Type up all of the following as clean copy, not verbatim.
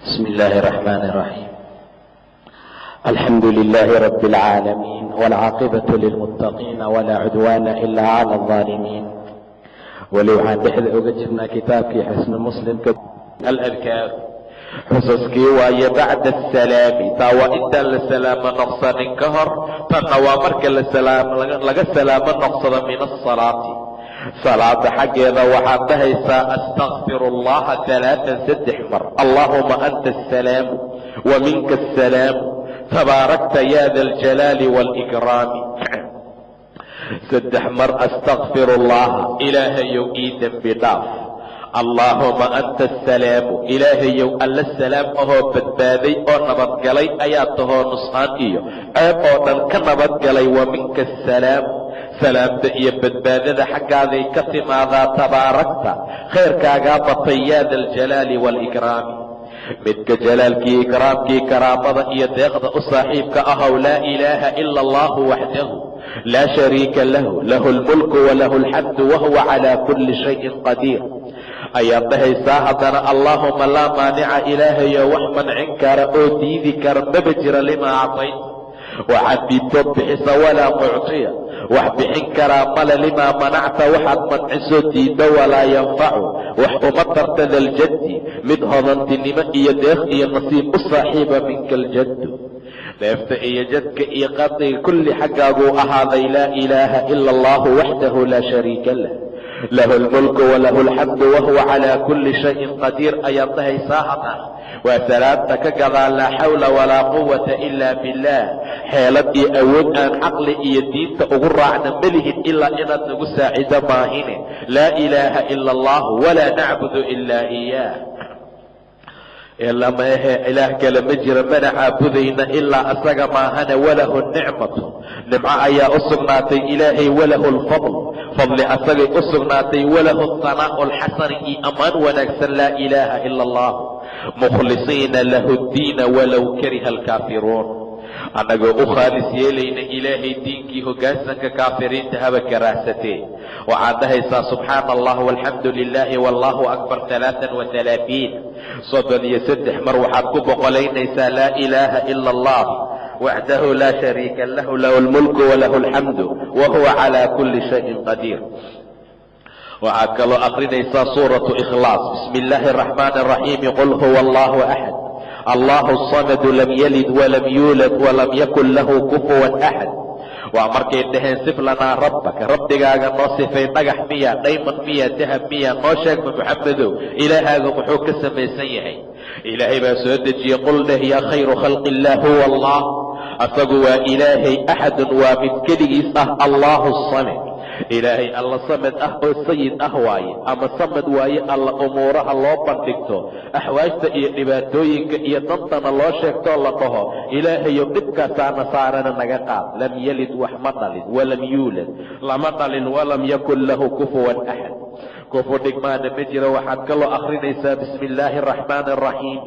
بسم الله الرحمن الرحيم. الحمد لله رب العالمين، والعاقبة للمتقين ولا عدوان إلا على الظالمين. weli waxaan dhexda oga jirnaa kitaabkii xusnu muslimka aladkaar xususkii waaye bacda asalaami. taa waa intaan la salaamo noqsanin ka hor, tanna waa marka laga salaamo noqsado min asalaati. salaada xaggeeda waxaad dhahaysaa astakfir allaha alaaan 3 mar. allaahuma anta asalaamu wa minka asalaamu tabaarakta ya da aljalaali waalikraami. 3 mar astakfir allaha, ilaahayow ii dembi dhaaf. allaahuma anta asalaamu, ilaahayow alla salaam ahoo badbaaday oo nabadgalay ayaa tahoo nusqaan iyo ceeb oo dhan ka nabadgalay. wa minka asalaam, salaamta iyo badbaadada xaggaaday ka timaadaa. tabaarakta, khayrkaagaa batay yaa da aljalaali waalikraami, midka jalaalkii ikraamkii karaamada iyo deeqda u saaxiibka ahow. laa ilaaha ila allahu waxdahu laa shariika lahu, lahu lmulku walahu alxamdu wahuwa calaa kulli shayin qadiir ayaad dhahaysaa. haddana allaahuma laa maanica, ilaahayo wax mancin kara oo diidi kara maba jira limaa actayt, waxaad diibtood bixisa. walaa muctiya, wax bixin karaa male limaa manacta, waxaad mancisoo diiddo. walaa yanfacu, wax uma tarta daljaddi, mid hodantinimo iyo deeq iyo nasiib u saaxiiba. minka aljaddu, dheefta iyo jadka iyo qadiga kulli xaggaaguu ahaaday. laa ilaaha ila allahu waxdahu laa shariika lah, lahu lmulku walahu alxamdu wahuwa calaa kulli shayin qadiir ayaad dhahaysaa. hadan waa salaamta ka gadaa. laa xawla walaa quwata ila billah, xeelad iyo awood aan caqli iyo diinta ugu raacna melihin ilaa inaad nagu saacido maahine. laa ilaaha ila allahu walaa nacbudu ilaa iyaah, lama ahe ilaah kale ma jira, mana caabudayna ilaa asaga maahane. walahu nicmatu, nimco ayaa u sugnaatay ilaahay. walahu lfadl, fadli asagay u sugnaatay. walahu hanaa'u alxasani, iyo ammaan wanaagsan. laa ilaaha ila allah mukhlisiina lahu ddiina walow kariha alkaafiruun, annagoo u khaalis yeelayna ilaahay diinkii hoggaansanka kaafiriinta haba karaahsatee. waxaad dhahaysaa subxaana allah walxamdu lilaahi wallaahu akbar 33 33 mar waxaad ku boqolaynaysaa. laa ilaaha ila allah waxdahu laa shariika lahu, lahu lmulku walahu alxamdu wahuwa calaa kulli shayin qadiir. waxaad kaloo akrinaysaa suuratu ikhlaas. bismi illaahi araxmaani araxiim. qul huwa allahu axad allahu samadu, lam yalid walam yuulad walam yakun lahu kufuwan axad. waa markay dhaheen sif lanaa rabbaka, rabbigaaga noo sifay. dhagax miya, dhayman miya, dahab miya? noo sheegma muxamedow, ilaahaaga muxuu ka samaysan yahay? ilaahay baa soo dejiyey. qul dheh yaa khayru khalqi illah huwa allah, asagu waa ilaahay. axadun, waa mid keligiis ah. allahu samad, ilaahay alla samad ah oo sayid ah waaye, ama samad waaye alla umuuraha loo bandhigto, axwaajta iyo dhibaatooyinka iyo dantana loo sheegtoo la dhaho ilaahayow dhibkaasaana saarana naga qaad. lam yalid, wax ma dhalin. walam yuulad, lama dhalin. walam yakun lahu kufuwan axad, kufu dhigmaana ma jiro. waxaad kaloo akrinaysaa bismi illaahi araxmaani araxiim.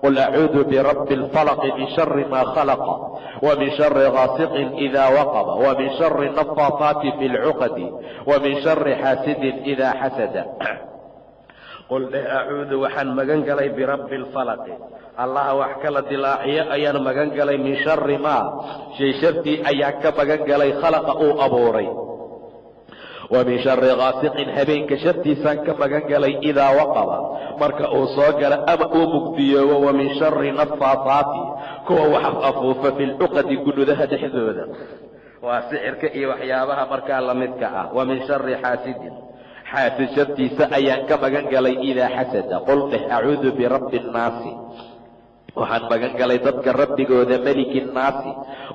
qul acuudu birabbi alfalaqi min shari maa khalaqa, wa min shari gaasiqin idaa waqaba, wa min shari nafaataati fi lcuqadi, wa min shari xaasidin idaa xasada. qul dheh acuudu, waxaan magan galay birabbi alfalaqi, allaha wax kala dilaaciyo ayaan magan galay. min shari maa, shay shartii ayaan ka magan galay. khalaqa uu abuuray. wa min shari gaasiqin, habeenka shartiisaan ka magan galay. idaa waqaba, marka uu soo gala ama uu mugdiyoobo. wa min shari nafaataati, kuwa wax afuufa fi lcuqadi, gunudaha dhexdooda, waa sixirka iyo waxyaabaha markaa la midka ah. wa min shari xaasidin, xaasid shartiisa ayaan ka magan galay. idaa xasada. qul dheh acuudu birabbi nnaasi, waxaan magan galay dadka rabbigooda. meliki nnaasi,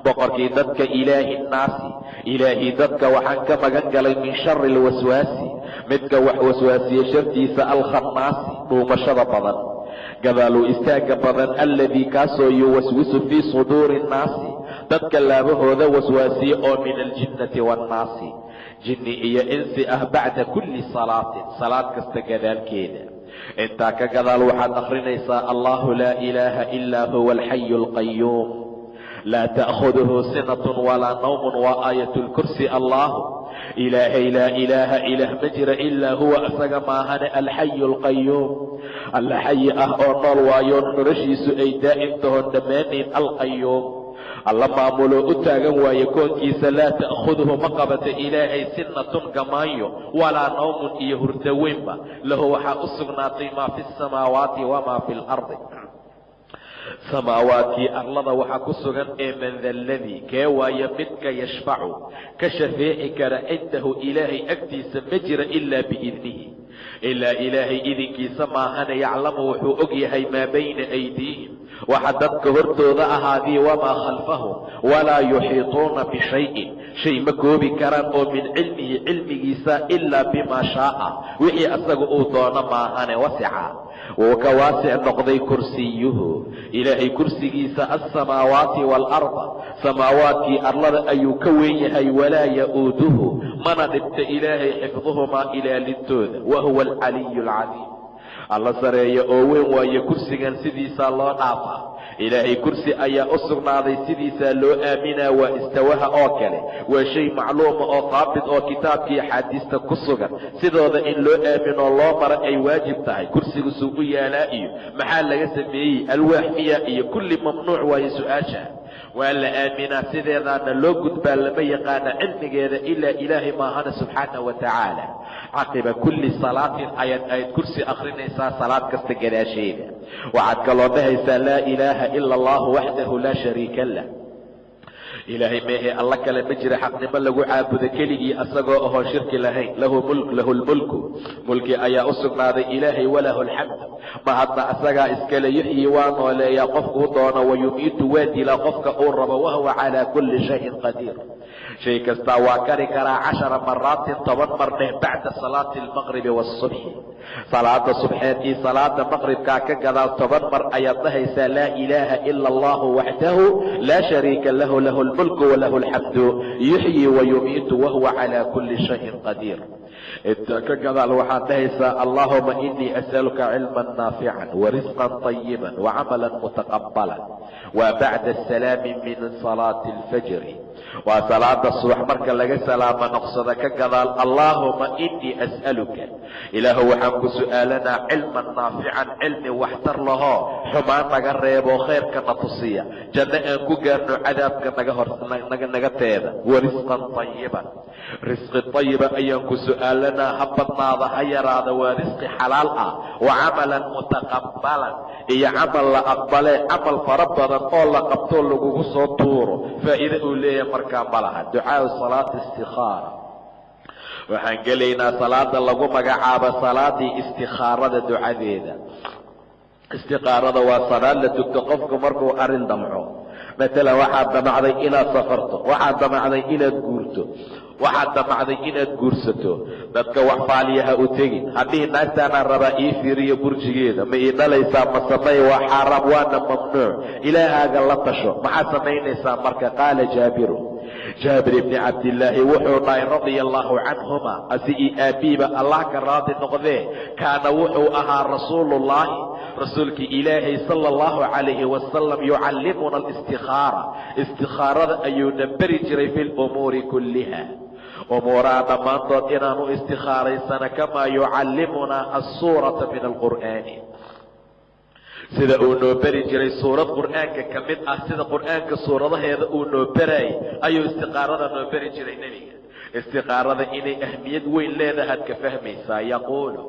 boqorkii dadka. ilaahi nnaasi, ilaahii dadka waxaan ka magan galay. min shari alwaswaasi, midka wax waswaasiye shartiisa. alkhannaasi, dhuumashada badan, gadaaluu istaaga badan. alladii kaasoo yuwaswisu fii suduuri nnaasi, dadka laabahooda waswaasiye oo min aljinnati waannaasi, jinni iyo insi ah. bacda kulli salaatin, salaad kasta gadaalkeeda. intaa ka gadaal waxaad akrinaysaa allahu laa ilaaha ilaa huwa alxayu alqayuum, laa ta'khuduhu sinatun walaa nawmun waa aayatulkursi. allahu ilaahay laa ilaaha ilaah ma jira ilaa huwa isaga maahane alxayu alqayuum, alla xayi ah oo nool waayo noloshiisu ay daa'imtahoon dhammaanayn. alqayuum alla maamuloo u taagan waaye koonkiisa. laa ta'khuduhu ma qabata ilaahay sinatun gamaayo walaa nawmun iyo hurdo weynba. lahu waxaa u sugnaatay maa fi samaawaati wamaa fi lardi, samaawaadkii arlada waxaa ku sugan. ee man da aladii kee waaye midka yashfacu ka shafeeci kara cindahu ilaahay agtiisa ma jira ilaa biidnihi, ilaa ilaahay idinkiisa maahane. yaclamu wuxuu og yahay maa bayna aydiihim waxa dadka hortooda ahaadii wamaa khalfahum, walaa yuxiituuna bishayin shay ma koobi karaan oo min cilmihi cilmigiisa ilaa bimaa shaaa wixii asaga uu doono maahane. wasica wuu ka waasic noqday kursiyuhu ilaahay kursigiisa alsamaawaati waalarda, samaawaadkii arlada ayuu ka weyn yahay. walaa ya'uuduhu mana dhibta ilaahay xifduhumaa ilaalintooda. wa huwa alcaliyu alcadiim, alla sareeya oo weyn waaye kursigan sidiisaa loo dhaafaa. ilaahay kursi ayaa u sugnaaday sidiisaa loo aaminaa. waa istawaha oo kale, waa shay macluuma oo haabit oo kitaabkii axaadiista ku sugan. sidooda in loo aaminoo loo mara ay waajib tahay. kursigu suu u yaalaa iyo maxaa laga sameeyey, alwaax miya iyo kulli mamnuuc waaye su-aasha. waa la aaminaa sideedaana loo gudbaa, lama yaqaana cilmigeeda ilaa ilaahay maahana subxaanahu wa tacaala. caqiba kulli salaatin ayaad kursi akhrinaysaa salaad kasta gadaasheeda. waxaad kaloo dhahaysaa laa ilaaha ila allahu waxdahu laa shariika lah, ilaahay meehe alla kale ma jira xaqnimo lagu caabudo keligii asagoo ahoon shirki lahayn. lahu lmulku mulki ayaa u sugnaaday ilaahay. walahu alxamdu ma hadda asagaa iskale. yuxyi waa nooleeyaa qofkuu doono, wayumiitu waa dilaa qofka uu rabo. wahuwa calaa kulli shayin qadiir, shay kastaa waa kari karaa. 10 maraatin 10 mar dheh bacda salaati almaqribi waasubxi, salaada subxeed iyo salaada maqribkaa ka gadaal 10 mar ayaad dhahaysaa laa ilaaha ila allahu waxdahu laa shariika lahu, lahu lmulku walahu alxamdu yuxyi wayumiitu wahuwa calaa kulli shayin qadiir. intaa ka gadaal waxaad dhahaysaa allaahuma inii as'aluka cilman naafican warisqan طayiban wacamalan mutaqabalan. waa bacda asalaami min salaati alfajri, waa salaada subax marka laga salaamo noqsada ka gadaal. allaahuma inii as'aluka ilaahu waxaan ku su'aalanaa cilman naafican, cilmi waxtar lahoo xumaan naga reebo khayrka na tusiya, janno aan ku gaarno cadaabka naga teeda. warisqan طayiban, risqi طayiba ayaan ku su'aalanaa, ha badnaada ha yaraada, waa risqi xalaal ah. wacamalan mutaqabalan, iyo camal la aqbale, camal fara badan oo la qabto lagugu soo tuuro, faa'iide uu leeyahay markaa ma laha. ducaau salaati istikhaara, waxaan gelaynaa salaada lagu magacaabo salaadii istikhaarada ducadeeda. istikaarada waa salaad la tugto qofku markuu arrin damco. matalan waxaad damacday inaad safarto, waxaad damacday inaad guurto, waxaad damacday inaad guursato. dadka wax faaliyaha u tegin, haddii naagtaanaan rabaa ii fiiriyo burjigeeda, ma ii dhalaysaa ma samay, waa xaaraam waana mamnuuc. ilaahaaga la tasho, maxaad samaynaysaa marka? qaala jaabiru, jaabir ibni cabdillaahi wuxuu dhahay radia allaahu canhuma, asi io aabbiiba allah ka raadi noqdee, kaana wuxuu ahaa rasuulullaahi rasuulkii ilaahay sala allahu calayhi wasalam yucallimuna alistikhaara, istikhaarada ayuuna beri jiray fi lumuuri kulliha, umuuraha dhammaantood inaanu istikhaaraysana, kamaa yucallimunaa assuurata min alqur'aani, sida uu noo beri jiray suurad qur'aanka ka mid ah, sida qur'aanka suuradaheeda uu noo beraayay ayuu istiqaarada noo beri jiray nebiga. istiqaarada inay ahmiyad weyn leedahaad ka fahmaysaa. yaquulu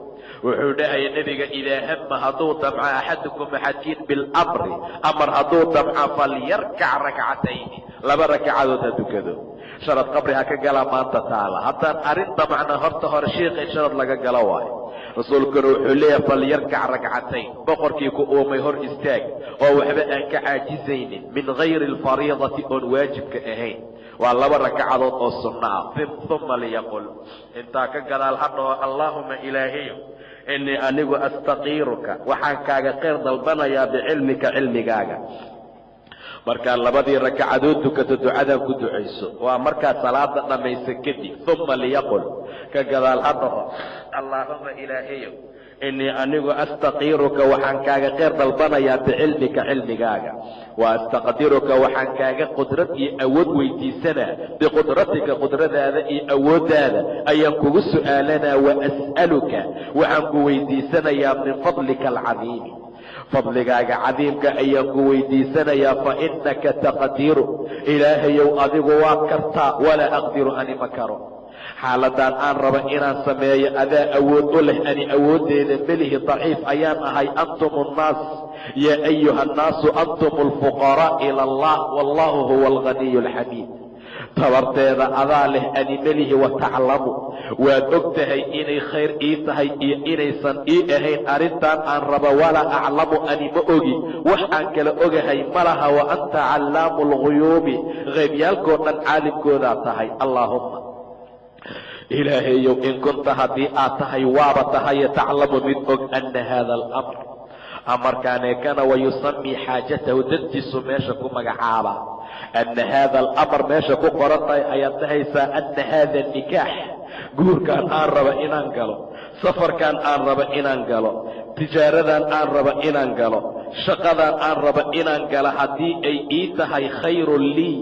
wuxuu dhahaya nebiga, idaa hama hadduu damco axadukum axadkiin bilamri, amar hadduu damco, falyarkac rakcatayni, 2 ragcadood ha tukado. sharad qabri ha ka galaa maanta taala. haddaan arrin damacna horta hore shiiqay sharad laga galo waayo. rasuulkuna wuxuu leeyahay falyarkac rakcatayn, boqorkii ku uumay hor istaag oo waxba aan ka caajisaynin, min gayri alfariidati oon waajibka ahayn. waa 2 ragcadood oo sunno ah. uma liyaqul, intaa ka gadaal ha dhaho, allaahuma ilaahayo inii anigu astaqiiruka, waxaan kaaga khayr dalbanayaa bicilmika cilmigaaga. markaad 2 ragcadood tukato ducadan ku ducayso, waa markaad salaada dhammaysa kadib. uma liyaqul, ka gadaal ha dhaho, allaahuma ilaahayo inii anigu astaqiiruka waxaan kaaga khayr dalbanayaa bicilmika cilmigaaga wa astaqdiruka waxaan kaaga qudrad iyo awood weydiisanaa biqudratika qudradaada iyo awooddaada ayaan kugu su'aalanaa wa as'aluka waxaan ku weydiisanayaa min fadlika alcadiimi fadligaaga cadiimka ayaan ku weydiisanayaa fa innaka taqdiru ilaahayow adigu waa kartaa walaa aqdiru ani ma karo xaaladaan aan raba inaan sameeyo adaa awood u leh ani awooddeeda melihi daciif ayaan ahay antum annaas yaa ayuha annaasu antum alfuqaraa ila allah wallahu huwa alghaniyu alxamiid tabarteeda adaa leh ani melihi wa taclamu waad og tahay inay khayr ii tahay iyo inaysan ii ahayn arrintaan aan raba walaa aclamu ani ma ogi wax aan kala ogahay ma laha wa anta callaamu alghuyuubi qeybyaalkoo dhan caalimkoodaa tahay allaahumma ilaahayow in kunta haddii aad tahay waaba tahaye taclamu mid og anna haada alamr amarkaanee kana wayusamii xaajatahu dantiisu meesha ku magacaaba anna haada alamr meesha ku qoran tahay ayaad dhahaysaa anna haada nikaax guurkaan aan raba inaan galo safarkaan aan raba inaan galo tijaaradan aan raba inaan galo shaqadaan aan raba inaan galo haddii ay ii tahay khayrun lii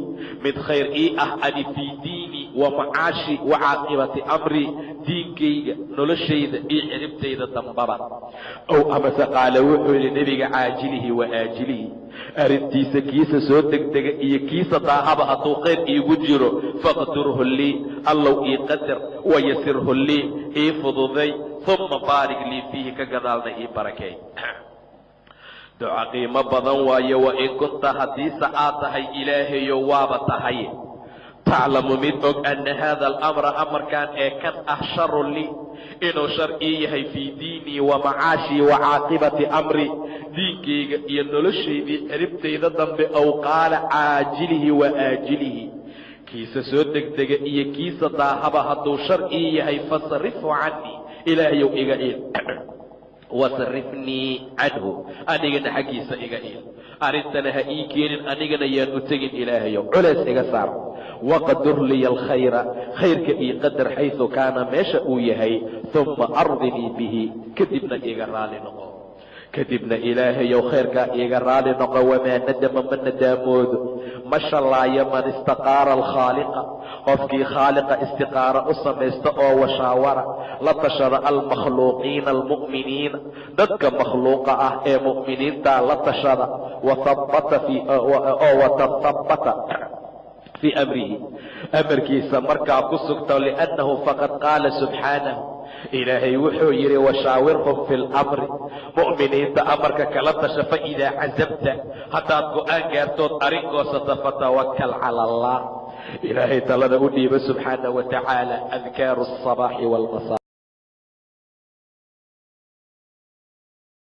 mid khayr ii ah ani fii diini wa macaashi wa caaqibati amri diinkayga noloshayda iyo ciribtayda dambaba ow amase qaale wuxuu yidhi nebiga caajilihi wa aajilihi arrintiisa kiisa soo degdega iyo kiisa daahaba hadduu khayr iigu jiro faqdurhu lii allow ii qadar wayasirhu lii ii fududay uma baarig lii fiihi ka gadaalna ii barakay duca qiimo badan waaye wa in kunta haddiise aad tahay ilaahayo waaba tahay taclamu mid og anna haada alamra amarkan ee kan ah sharun lii inuu shar ii yahay fii diinii wa macaashii wa caaqibati amri diinkayga iyo noloshaydii ciribtayda dambe ow qaala caajilihi wa aajilihi kiisa soo degdega iyo kiisa daahaba hadduu shar ii yahay fasrifhu canii ilaahayow iga iil wasrifnii canhu anigana xaggiisa iga iil arrintana ha ii keenin anigana yaan u tegin ilaahayow culays iga saar waqdur liya alkhayra khayrka ii qadar xaysu kaana meesha uu yahay uma ardinii bihi kadibna iga raali noqo kadibna ilaahayow khayrkaa iiga raali noqo wamaa nadama ma nadaamoodo ma shallaayo man istaqaara alkhaaliqa qofkii khaaliqa istiqaara u samaysta oo washaawara la tashada almakhluuqiina almu'miniina dadka makhluuqa ah ee mu'miniintaa la tashada watahabbata fii amrihi amarkiisa markaa ku sugta liannahu faqad qaala subxaanahu ilaahay wuxuu yidhi washaawirhum fi lamri mu'miniinta amarka kala tasha faidaa cazabta haddaad go'aan gaartood arrinkoosata fatawakal cala allah ilaahay talada u dhiiba subxaanahu wa tacaala adkaaru alصabaaxi waalmasa